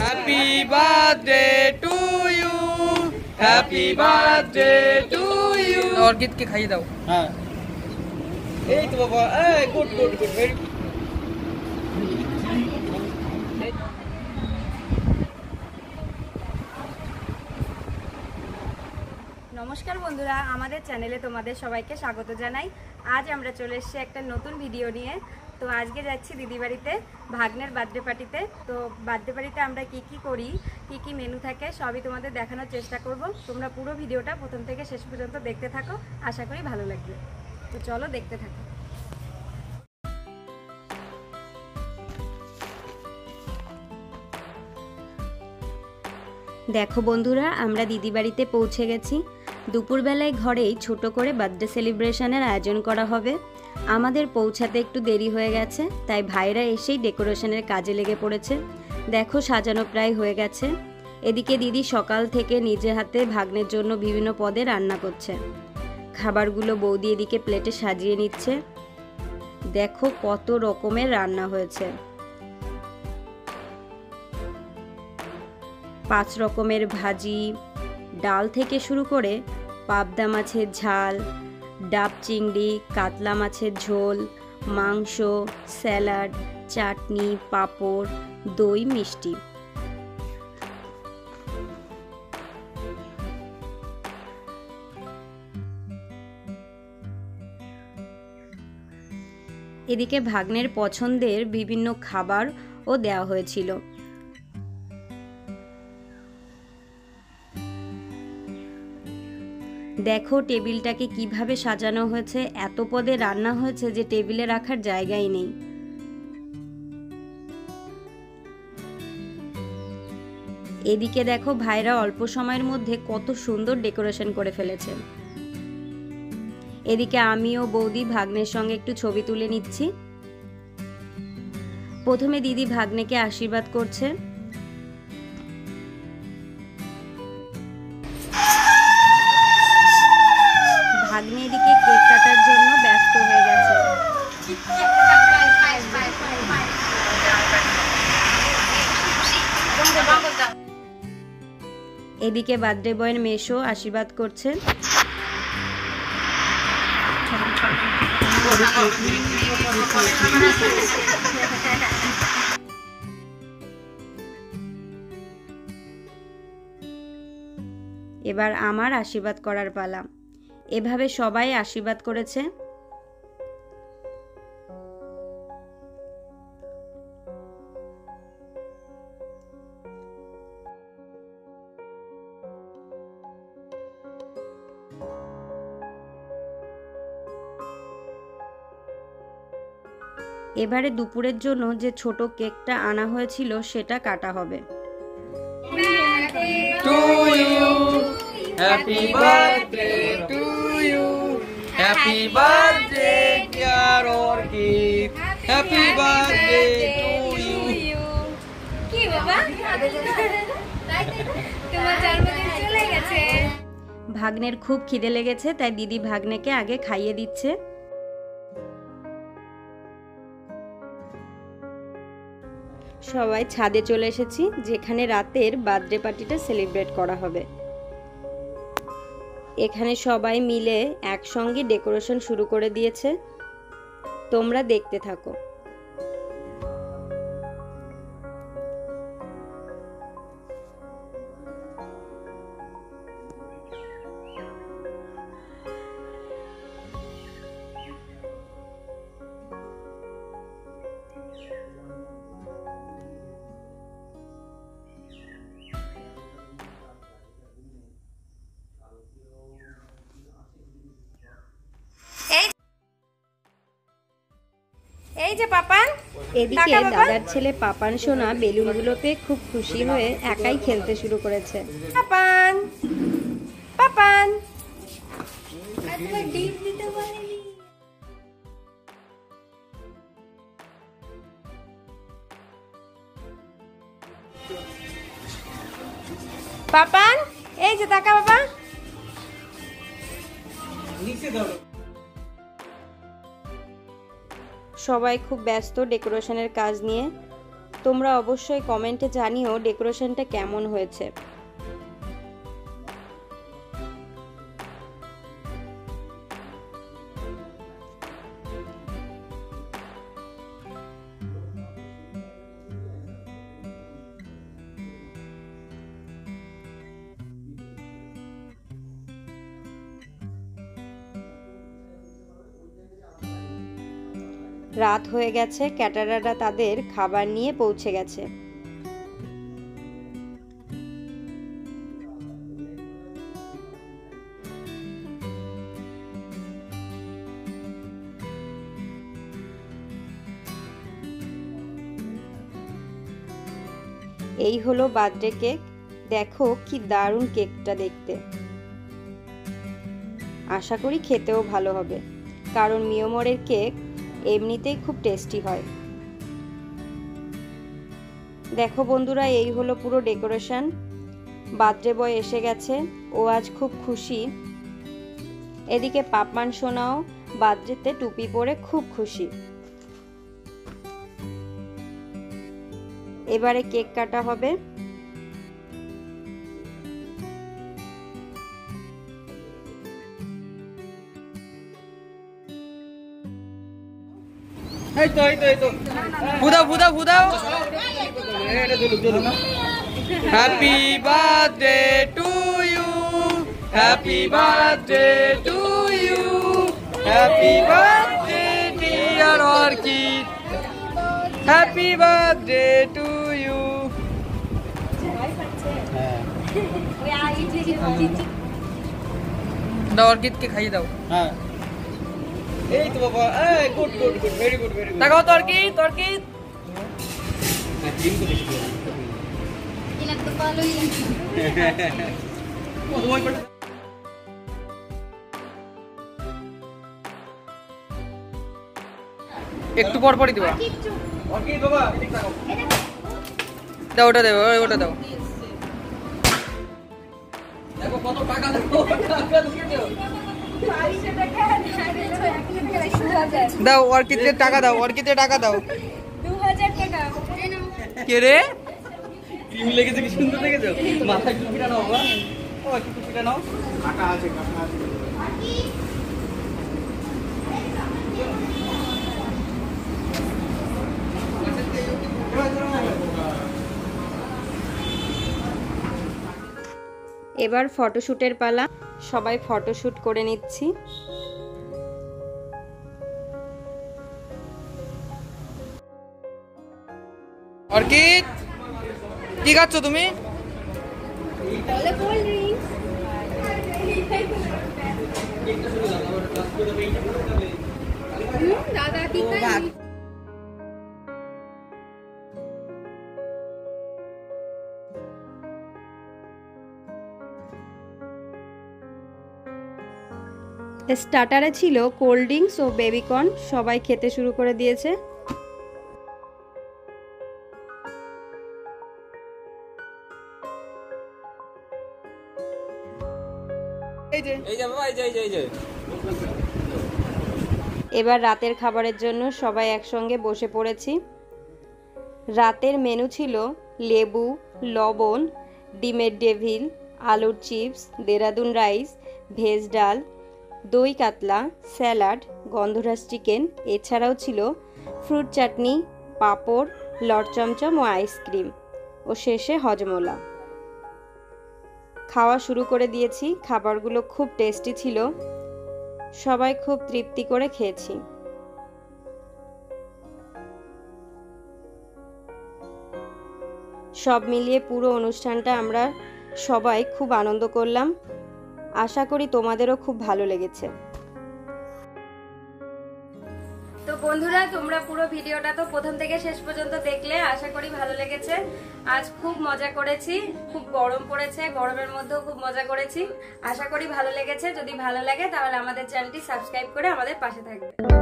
Happy birthday to you. Happy birthday to you. और गीत के खाइए दाओ। हाँ। এই তো বাবা, গুড গুড গুড ভেরি। নমস্কার বন্ধুরা, আমাদের চ্যানেলে তোমাদের সবাইকে স্বাগত জানাই। আজ আমরা চলে এসেছি একটা নতুন ভিডিও নিয়ে। তো আজকে যাচ্ছি দিদি বাড়িতে ভাগ্নের বার্থডে পার্টিতে। তো বার্থডে পার্টিতে আমরা কি কি করি, কি কি মেনু থাকে সবই তোমাদের দেখানোর চেষ্টা করব। তোমরা পুরো ভিডিওটা প্রথম থেকে শেষ পর্যন্ত দেখতে থাকো, আশা করি ভালো লাগবে। তো চলো দেখতে থাকো। দেখো বন্ধুরা, আমরা দিদি বাড়িতে পৌঁছে গেছি। দুপুরবেলায় ঘরেই ছোট করে বার্থডে সেলিব্রেশনের আয়োজন করা হবে। আমাদের পৌঁছাতে একটু দেরি হয়ে গেছে, তাই ভাইরা এসেই ডেকোরেশনের কাজে লেগে পড়েছে। দেখো সাজানো প্রায় হয়ে গেছে। এদিকে দিদি সকাল থেকে নিজে হাতে ভাগ্নের জন্য বিভিন্ন পদে রান্না করছে। খাবারগুলো বৌদি এদিকে প্লেটে সাজিয়ে নিচ্ছে। দেখো কত রকমের রান্না হয়েছে। 5 রকমের ভাজি, ডাল থেকে শুরু করে পাবদা মাছের ঝাল, ডাব চিংড়ি, কাতলা মাছের ঝোল, মাংস, স্যালাড, চাটনি, পাঁপড়, দই, মিষ্টি। এদিকে ভাগ্নের পছন্দের বিভিন্ন খাবারও দেওয়া হয়েছিল। দেখো টেবিলটাকে কিভাবে সাজানো হয়েছে। এত পদে রান্না হয়েছে যে টেবিলে রাখার জায়গাই নেই। এদিকে দেখো ভাইরা অল্প সময়ের মধ্যে কত সুন্দর ডেকোরেশন করে ফেলেছে। এদিকে আমি ও বৌদি ভাগ্নের সঙ্গে একটু ছবি তুলে নিচ্ছি। প্রথমে দিদি ভাগ্নেকে আশীর্বাদ করছে। ভাগ্নে এদিকে কেক কাটার জন্য ব্যস্ত হয়ে গেছে। এদিকে বার্থডে বয়ের মেশো আশীর্বাদ করছে। এবার আমার আশীর্বাদ করার পালা। এভাবে সবাই আশীর্বাদ করেছে। এবারে দুপুরের জন্য যে ছোট কেকটা আনা হয়েছিল সেটা কাটা হবে। Happy birthday to you. Happy birthday dear Orchid. Happy birthday to you. কি বাবা? তোমার জন্মদিন চলে গেছে। ভাগ্নের খুব খিদে লেগেছে, তাই দিদি ভাগ্নেকে আগে খাইয়ে দিচ্ছে। সবাই ছাদে চলে এসেছি, যেখানে রাতের বার্থডে পার্টিটা সেলিব্রেট করা হবে। এখানে সবাই মিলে একসঙ্গে ডেকোরেশন শুরু করে দিয়েছে। তোমরা দেখতে থাকো। এই যে পাপান, এদিকে দাদার ছেলে পাপান সোনা বেলুনগুলোতে খুব খুশি হয়ে একাই খেলতে শুরু করেছে। পাপান পাপান ডিপ দিতে বলেনি। পাপান এই যে তাকা বাবা, নিচে ধরো। সবাই খুব ব্যস্ত ডেকোরেশনের কাজ নিয়ে। তোমরা অবশ্যই কমেন্টে জানিও ডেকোরেশনটা কেমন হয়েছে। রাত হয়ে গেছে, ক্যাটারাররা তাদের খাবার নিয়ে পৌঁছে গেছে। এই হলো বার্থডে কেক। দেখো কি দারুণ কেকটা দেখতে। আশা করি খেতেও ভালো হবে, কারণ মিয়োমরের কেক এমনিতেই খুব টেস্টি হয়। দেখো বন্ধুরা, এই হলো পুরো ডেকোরেশন। বার্থডে বয় এসে গেছে, ও আজ খুব খুশি। এদিকে পাপমান সোনাও বার্থডেতে টুপি পরে খুব খুশি। এবারে কেক কাটা হবে। Happy birthday to you, happy birthday to you, happy birthday dear Orchid, happy birthday to you. দাও অর্কিডকে খাইয়ে দাও। হ্যাঁ এই তো বাবা, এই good good good, very good very good. তাকাও তো অর্কিড, অর্কিড ক্রিম তো বেশি দিও। ইলা তো ভালোই লাগে। ওই পড়ে একটু পর পরই দিবা। অর্কিড বাবা এদিকে তাকাও। দাও ওটা দাও, ওটা দাও। দেখো কত টাকা দাও, টাকা দিও। দাও অর্কিডের টাকা দাও, অর্কিডের টাকা দাও। 2000 টাকা। কে রে? ক্রিম লেগেছে, কি সুন্দর লেগেছে। মাথায় টুপিটা নাও বাবা, ও একটু টুপিটা নাও। টাকা আছে, টাকা আছে। এবার ফটোশুটের পালা। সবাই ফটোশুট করে নিচ্ছি। অর্কিড কি খাচ্ছ তুমি? দাদা কি খাই? স্টার্টারে ছিল কোল্ড ড্রিঙ্কস ও বেবিকর্ন। সবাই খেতে শুরু করে দিয়েছে। এবার রাতের খাবারের জন্য সবাই একসঙ্গে বসে পড়েছি। রাতের মেনু ছিল লেবু, লবণ, ডিমের ডেভিল, আলুর চিপস, দেরাদুন রাইস, ভেজ ডাল, দই কাতলা, স্যালাড, গন্ধরাজ চিকেন। এছাড়াও ছিল ফ্রুট চাটনি, পাঁপড়, লট চমচম ও আইসক্রিম, ও শেষে হজমোলা। খাওয়া শুরু করে দিয়েছি। খাবারগুলো খুব টেস্টি ছিল। সবাই খুব তৃপ্তি করে খেয়েছি। সব মিলিয়ে পুরো অনুষ্ঠানটা আমরা সবাই খুব আনন্দ করলাম। আশা করি তোমাদেরও খুব ভালো লেগেছে। তো বন্ধুরা, তোমরা পুরো ভিডিওটা তো প্রথম থেকে শেষ পর্যন্ত দেখলে, আশা করি ভালো লেগেছে। আজ খুব মজা করেছি, খুব গরম পড়েছে, গরমের মধ্যেও খুব মজা করেছি। আশা করি ভালো লেগেছে। যদি ভালো লাগে তাহলে আমাদের চ্যানেলটি সাবস্ক্রাইব করে আমাদের পাশে থাকবে।